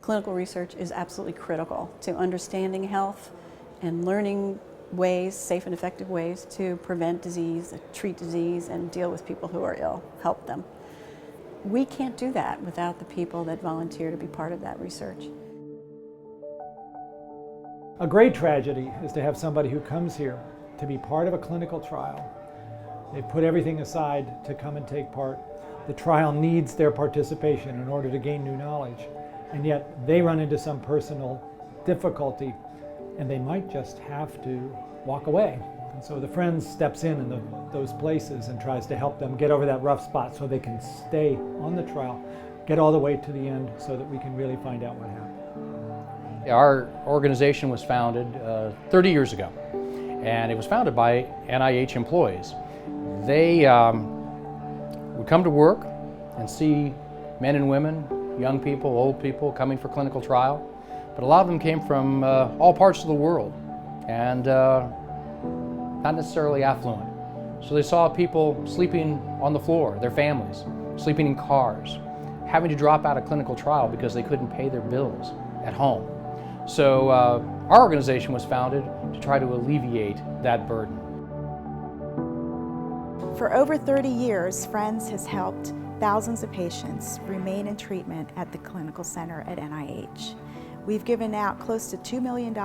Clinical research is absolutely critical to understanding health and learning ways, safe and effective ways to prevent disease, treat disease, and deal with people who are ill, help them. We can't do that without the people that volunteer to be part of that research. A great tragedy is to have somebody who comes here to be part of a clinical trial. They put everything aside to come and take part. The trial needs their participation in order to gain new knowledge, and yet they run into some personal difficulty and they might just have to walk away. And so the Friends steps in those places and tries to help them get over that rough spot so they can stay on the trial, get all the way to the end so that we can really find out what happened. Our organization was founded 30 years ago, and it was founded by NIH employees. They would come to work and see men and women, young people, old people coming for clinical trial, but a lot of them came from all parts of the world and not necessarily affluent. So they saw people sleeping on the floor, their families, sleeping in cars, having to drop out of clinical trial because they couldn't pay their bills at home. So our organization was founded to try to alleviate that burden. For over 30 years, Friends has helped thousands of patients remain in treatment at the Clinical Center at NIH. We've given out close to $2 million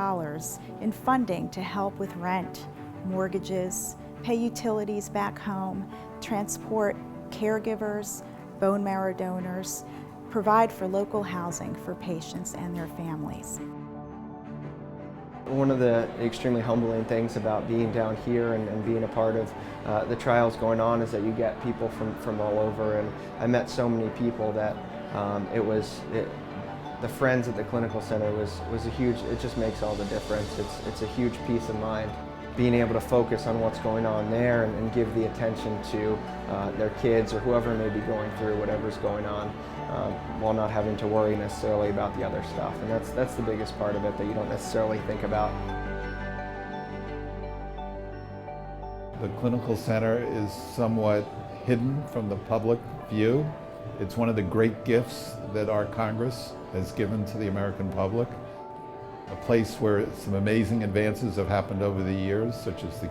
in funding to help with rent, mortgages, pay utilities back home, transport caregivers, bone marrow donors, provide for local housing for patients and their families. One of the extremely humbling things about being down here and being a part of the trials going on is that you get people from all over, and I met so many people that the Friends at the Clinical Center was a huge, it just makes all the difference. It's a huge peace of mind. Being able to focus on what's going on there and give the attention to their kids or whoever may be going through whatever's going on while not having to worry necessarily about the other stuff. And that's the biggest part of it that you don't necessarily think about. The Clinical Center is somewhat hidden from the public view. It's one of the great gifts that our Congress has given to the American public. A place where some amazing advances have happened over the years, such as the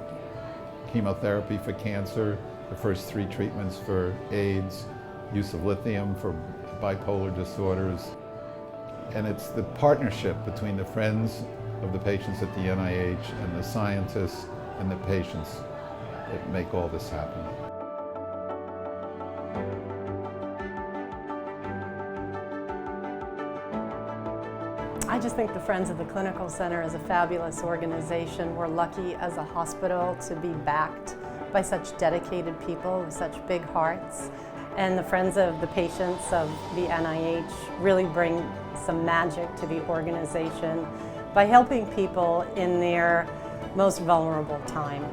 chemotherapy for cancer, the first 3 treatments for AIDS, use of lithium for bipolar disorders. And it's the partnership between the Friends of the patients at the NIH and the scientists and the patients that make all this happen. I just think the Friends of the Clinical Center is a fabulous organization. We're lucky as a hospital to be backed by such dedicated people with such big hearts. And the Friends of the Patients of the NIH really bring some magic to the organization by helping people in their most vulnerable time.